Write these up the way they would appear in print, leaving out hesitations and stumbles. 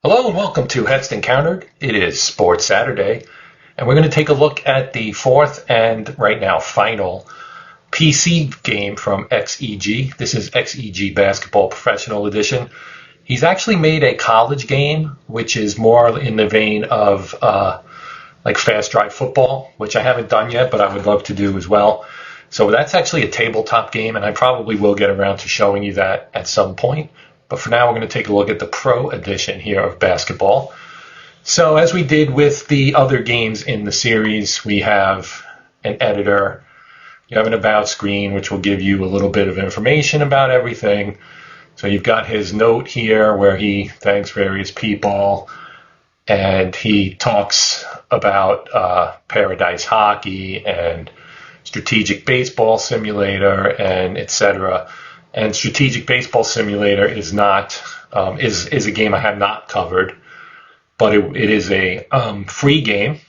Hello and welcome to Heads Encountered. It is Sports Saturday, and we're going to take a look at the fourth and right now final PC game from XEG. This is XEG Basketball Professional Edition. He's actually made a college game, which is more in the vein of like Fast Drive Football, which I haven't done yet, but I would love to do as well. So that's actually a tabletop game, and I probably will get around to showing you that at some point. But for now, we're going to take a look at the Pro Edition here of basketball. So as we did with the other games in the series, we have an editor. You have an about screen, which will give you a little bit of information about everything. So you've got his note here where he thanks various people, and he talks about Paradise Hockey and Strategic Baseball Simulator and etc. And Strategic Baseball Simulator is not is a game I have not covered, but it is a free game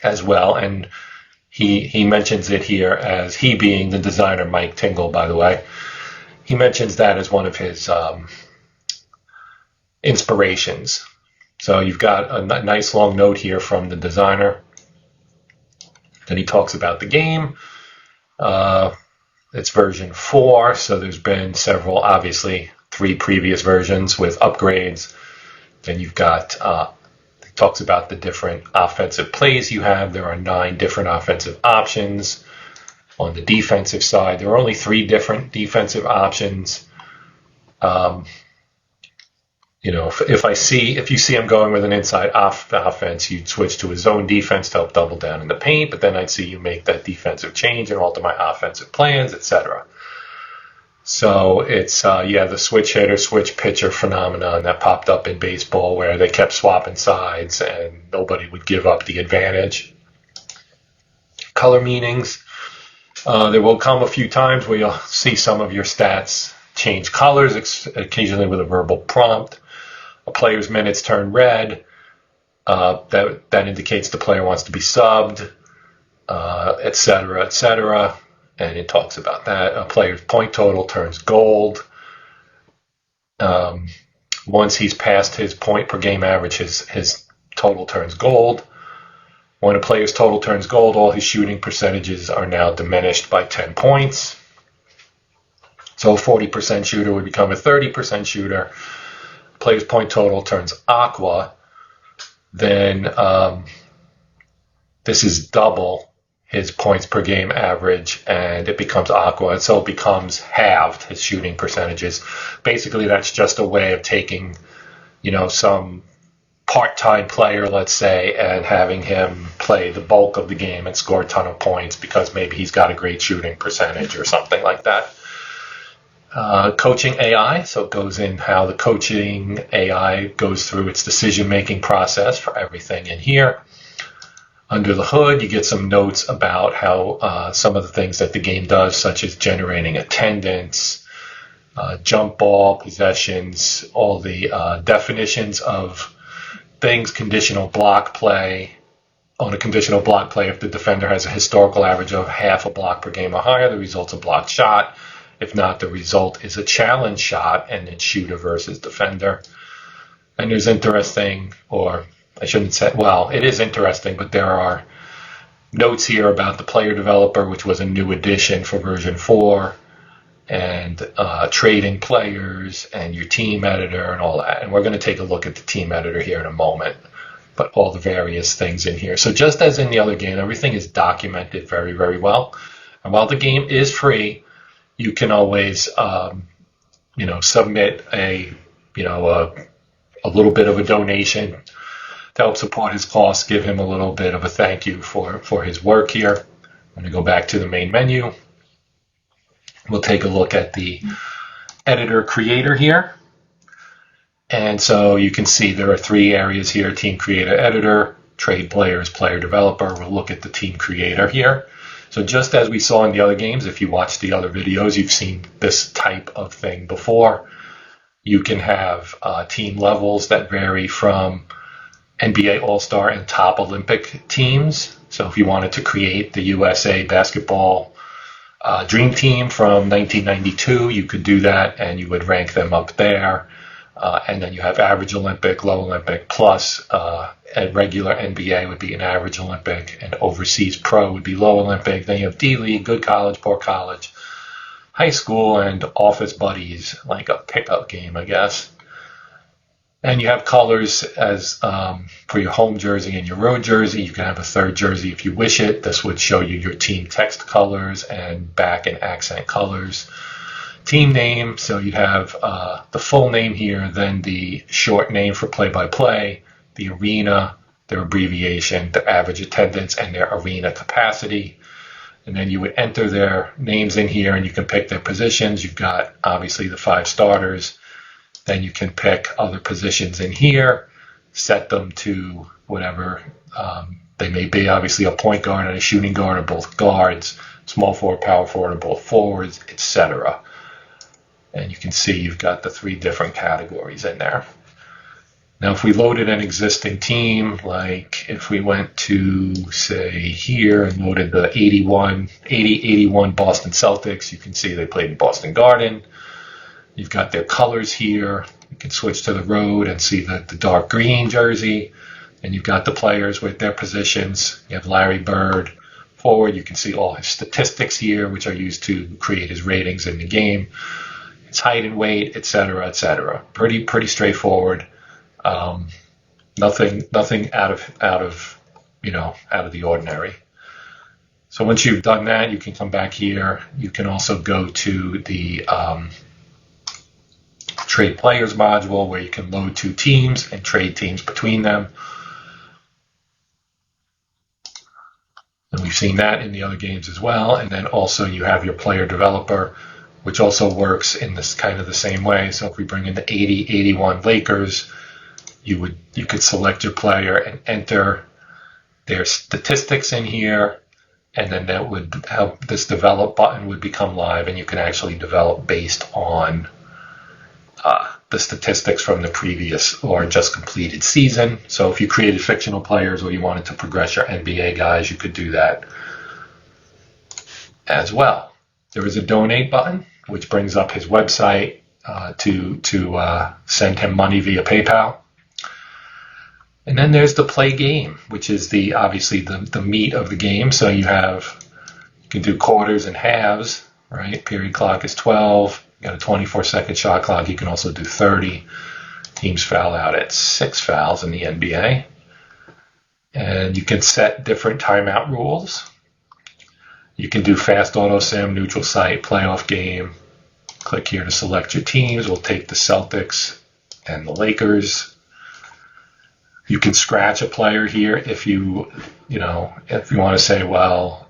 as well. And he mentions it here as he being the designer, Mike Tingle, by the way. He mentions that as one of his inspirations. So you've got a nice long note here from the designer. Then he talks about the game. It's version 4, so there's been several, obviously 3 previous versions with upgrades. Then you've got, it talks about the different offensive plays you have. There are 9 different offensive options. On the defensive side, there are only 3 different defensive options. If you see him going with an inside offense, you'd switch to a zone defense to help double down in the paint, but then I'd see you make that defensive change and alter my offensive plans, etc. So it's, the switch hitter, switch pitcher phenomenon that popped up in baseball where they kept swapping sides and nobody would give up the advantage. Color meanings. There will come a few times where you'll see some of your stats change colors, occasionally with a verbal prompt. A player's minutes turn red. That indicates the player wants to be subbed, etc., etc. And it talks about that. A player's point total turns gold. Once he's passed his point per game average, his total turns gold. When a player's total turns gold, all his shooting percentages are now diminished by 10 points. So a 40% shooter would become a 30% shooter. Player's point total turns aqua. Then this is double his points per game average, and it becomes aqua. And so it becomes halved, his shooting percentages. Basically, that's just a way of taking, some part-time player, let's say, and having him play the bulk of the game and score a ton of points because maybe he's got a great shooting percentage or something like that. Coaching AI, so it goes in how the coaching AI goes through its decision-making process for everything in here. Under the hood, you get some notes about how some of the things that the game does, such as generating attendance, jump ball, possessions, all the definitions of things, conditional block play. On a conditional block play, if the defender has a historical average of half a block per game or higher, the result's a blocked shot. If not, the result is a challenge shot, and it's shooter versus defender. And there's interesting, or I shouldn't say, well, it is interesting, but there are notes here about the player developer, which was a new addition for version 4, and trading players, and your team editor, and all that. And we're going to take a look at the team editor here in a moment, but all the various things in here. So just as in the other game, everything is documented very, very well. And while the game is free, you can always, submit a little bit of a donation to help support his costs, give him a little bit of a thank you for his work here. I'm going to go back to the main menu. We'll take a look at the editor creator here. And so you can see there are 3 areas here: team creator, editor, trade players, player developer. We'll look at the team creator here. So just as we saw in the other games, if you watch the other videos, you've seen this type of thing before. You can have team levels that vary from NBA All-Star and top Olympic teams. So if you wanted to create the USA basketball Dream Team from 1992. You could do that, and you would rank them up there. And then you have average Olympic, low Olympic, plus a regular NBA would be an average Olympic, and overseas pro would be low Olympic. Then you have D-League, good college, poor college, high school, and office buddies, like a pickup game, I guess. And you have colors as for your home jersey and your road jersey. You can have a third jersey if you wish it. This would show you your team text colors and back and accent colors. Team name, so you have the full name here, then the short name for play-by-play, the arena, their abbreviation, their average attendance, and their arena capacity. And then you would enter their names in here, and you can pick their positions. You've got, obviously, the 5 starters. Then you can pick other positions in here, set them to whatever they may be. Obviously, a point guard and a shooting guard are both guards, small forward, power forward are both forwards, etc. And you can see you've got the 3 different categories in there. Now, if we loaded an existing team, like if we went to, say, here and loaded the 80-81 Boston Celtics, you can see they played in Boston Garden. You've got their colors here. You can switch to the road and see the dark green jersey. And you've got the players with their positions. You have Larry Bird forward. You can see all his statistics here, which are used to create his ratings in the game. His height and weight, etc., etc. Pretty straightforward. Nothing out of the ordinary. So once you've done that, you can come back here. You can also go to the Trade Players module, where you can load 2 teams and trade teams between them. And we've seen that in the other games as well. And then also you have your player developer, which also works in this kind of the same way. So if we bring in the 80-81 Lakers, you could select your player and enter their statistics in here, and then that would help. This develop button would become live, and you can actually develop based on the statistics from the previous or just completed season. So if you created fictional players or you wanted to progress your NBA guys, you could do that as well. There is a donate button, which brings up his website to send him money via PayPal. And then there's the play game, which is obviously the meat of the game. So you can do quarters and halves, right? Period clock is 12. You got a 24-second shot clock. You can also do 30. Teams foul out at 6 fouls in the NBA. And you can set different timeout rules. You can do fast auto sim, neutral site, playoff game. Click here to select your teams. We'll take the Celtics and the Lakers. You can scratch a player here if you want to say, well,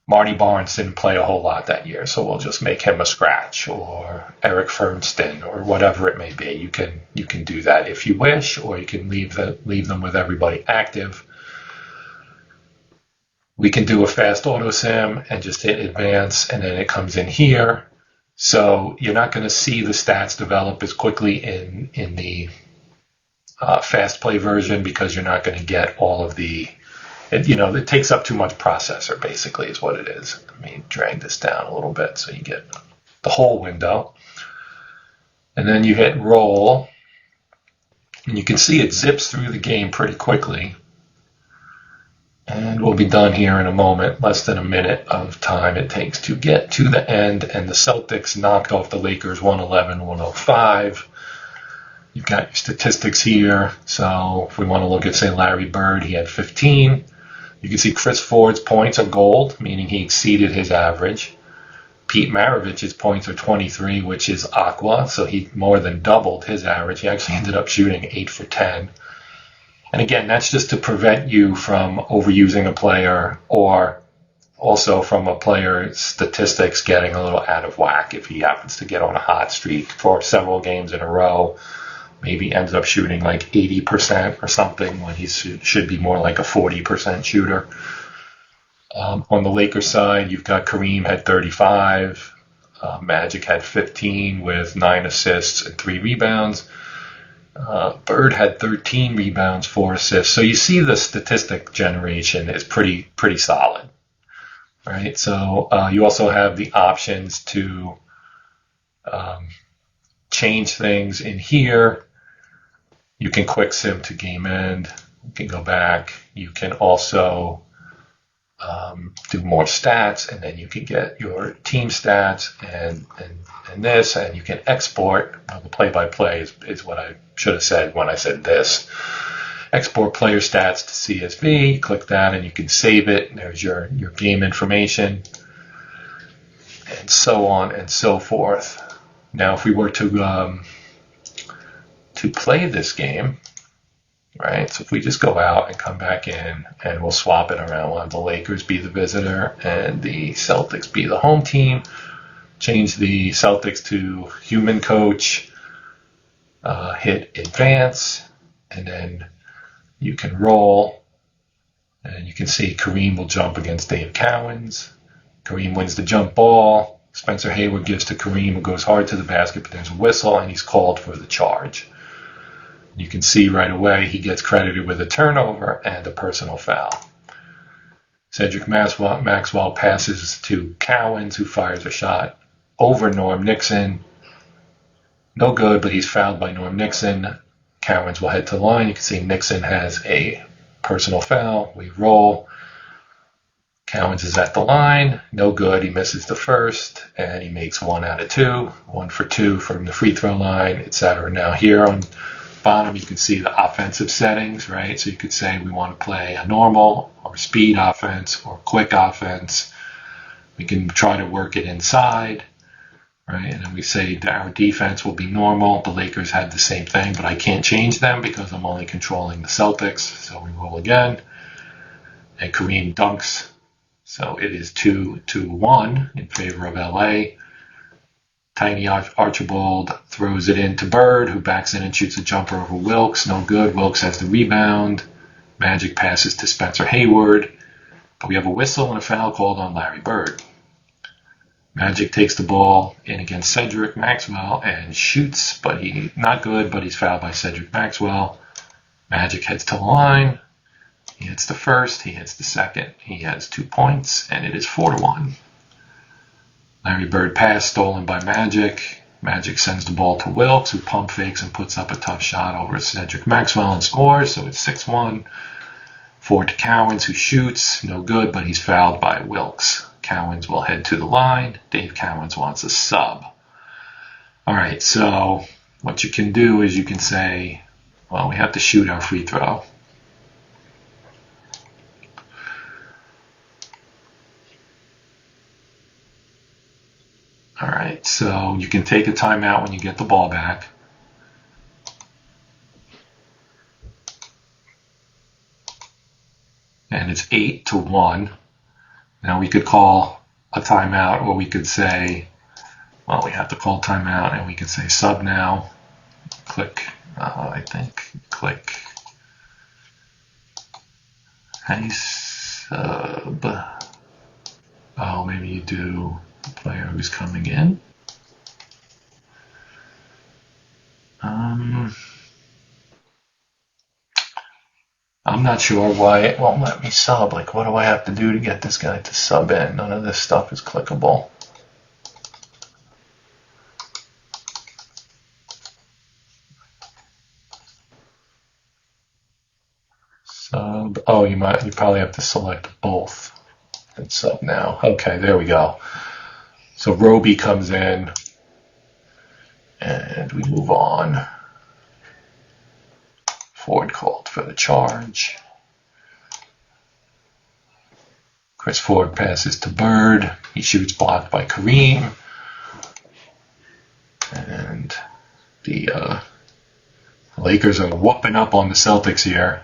Marty Barnes didn't play a whole lot that year, so we'll just make him a scratch, or Eric Fernston, or whatever it may be. You can do that if you wish, or you can leave them with everybody active. We can do a fast auto sim and just hit advance, and then it comes in here. So you're not going to see the stats develop as quickly in the fast play version, because you're not going to get all of it takes up too much processor, basically, is what it is. Let me drag this down a little bit so you get the whole window. And then you hit roll, and you can see it zips through the game pretty quickly. And we'll be done here in a moment, less than a minute of time it takes to get to the end. And the Celtics knocked off the Lakers 111-105. You've got your statistics here. So if we want to look at, say, Larry Bird, he had 15. You can see Chris Ford's points are gold, meaning he exceeded his average. Pete Maravich's points are 23, which is aqua, so he more than doubled his average. He actually ended up shooting 8 for 10. And again, that's just to prevent you from overusing a player, or also from a player's statistics getting a little out of whack if he happens to get on a hot streak for several games in a row. Maybe ends up shooting like 80% or something when he should be more like a 40% shooter. On the Lakers side, you've got Kareem had 35. Magic had 15 with 9 assists and 3 rebounds. Bird had 13 rebounds, 4 assists. So you see the statistic generation is pretty solid, right? So you also have the options to change things in here. You can quick sim to game end. You can go back. You can also do more stats, and then you can get your team stats and this, and you can export. Well, the play-by-play is what I should have said when I said this. Export player stats to CSV. Click that, and you can save it. There's your game information, and so on and so forth. Now, if we were to play this game, right? So if we just go out and come back in, and we'll swap it around. We'll have the Lakers be the visitor and the Celtics be the home team. Change the Celtics to human coach, hit advance, and then you can roll. And you can see Kareem will jump against Dave Cowens. Kareem wins the jump ball. Spencer Hayward gives to Kareem, who goes hard to the basket, but there's a whistle, and he's called for the charge. You can see right away he gets credited with a turnover and a personal foul. Cedric Maxwell passes to Cowens, who fires a shot over Norm Nixon. No good, but he's fouled by Norm Nixon. Cowens will head to the line. You can see Nixon has a personal foul. We roll. Cowens is at the line. No good. He misses the first, and he makes 1 out of 2. 1 for 2 from the free throw line, etc. Now here on bottom you can see the offensive settings, right? So you could say we want to play a normal or speed offense or quick offense. We can try to work it inside, right? And then we say that our defense will be normal. The Lakers had the same thing, but I can't change them because I'm only controlling the Celtics. So we roll again, and Kareem dunks. So it is 2-1 in favor of LA. Tiny Archibald throws it into Bird, who backs in and shoots a jumper over Wilkes. No good. Wilkes has the rebound. Magic passes to Spencer Hayward. But we have a whistle and a foul called on Larry Bird. Magic takes the ball in against Cedric Maxwell and shoots, but not good, but he's fouled by Cedric Maxwell. Magic heads to the line. He hits the first. He hits the second. He has 2 points, and it is 4-1. Larry Bird pass stolen by Magic. Magic sends the ball to Wilkes, who pump fakes and puts up a tough shot over Cedric Maxwell and scores. So it's 6-1. Forward to Cowens, who shoots. No good, but he's fouled by Wilkes. Cowens will head to the line. Dave Cowens wants a sub. All right, so what you can do is you can say, well, we have to shoot our free throw. All right, so you can take a timeout when you get the ball back. And it's 8-1. Now we could call a timeout, or we could say, well, we have to call timeout, and we can say sub now. Click, click. Hey, sub. Oh, maybe you do the player who's coming in. I'm not sure why it won't let me sub. Like, what do I have to do to get this guy to sub in? None of this stuff is clickable. Sub. Oh, you probably have to select both and sub now. Okay, there we go. So Roby comes in, and we move on. Ford called for the charge. Chris Ford passes to Bird. He shoots, blocked by Kareem. And the Lakers are whooping up on the Celtics here.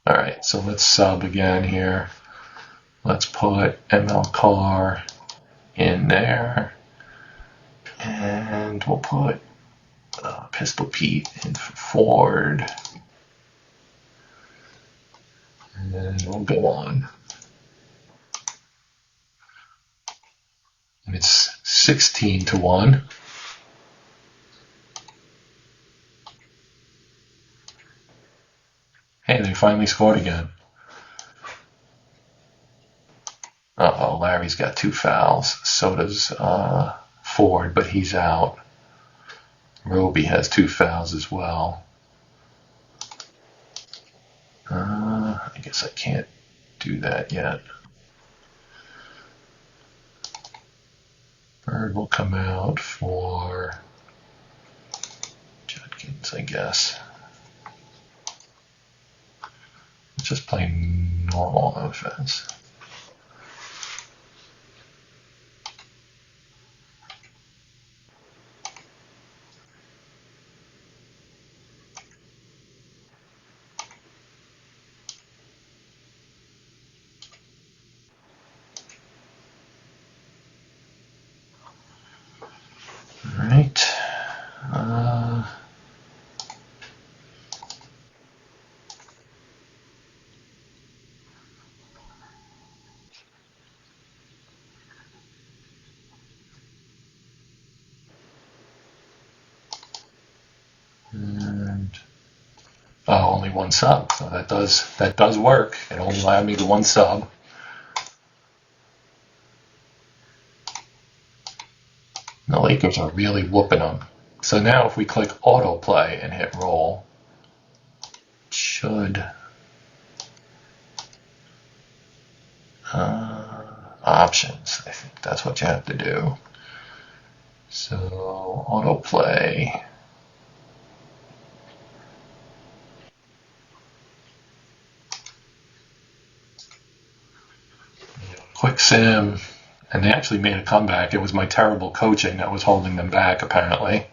All right, so let's sub again here. Let's put ML Carr in there. And we'll put Pistol Pete in for Ford. And then we'll go on. And it's 16-1. Hey, they finally scored again. Uh-oh, Larry's got 2 fouls. So does Ford, but he's out. Roby has 2 fouls as well. I guess I can't do that yet. Bird will come out for Judkins, I guess. Let's just play normal offense. Right. And only 1 sub. So that does work. It only allowed me the 1 sub. The Lakers are really whooping them. So now if we click autoplay and hit roll, it should options. I think that's what you have to do. So autoplay. Quick sim. And they actually made a comeback. It was my terrible coaching that was holding them back, apparently.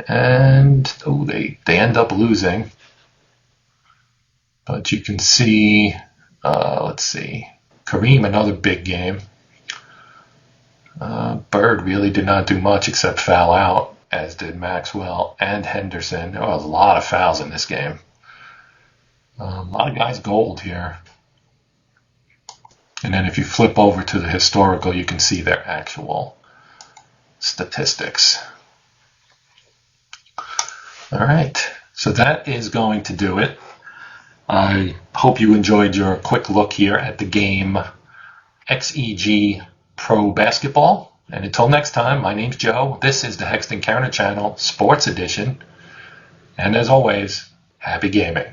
And they end up losing. But you can see, let's see, Kareem, another big game. Bird really did not do much except foul out, as did Maxwell and Henderson. There was a lot of fouls in this game. A lot of guys gold here. And then if you flip over to the historical, you can see their actual statistics. All right, so that is going to do it. I hope you enjoyed your quick look here at the game XEG Pro Basketball. And until next time, my name's Joe. This is the Hexton Counter Channel Sports Edition. And as always, happy gaming.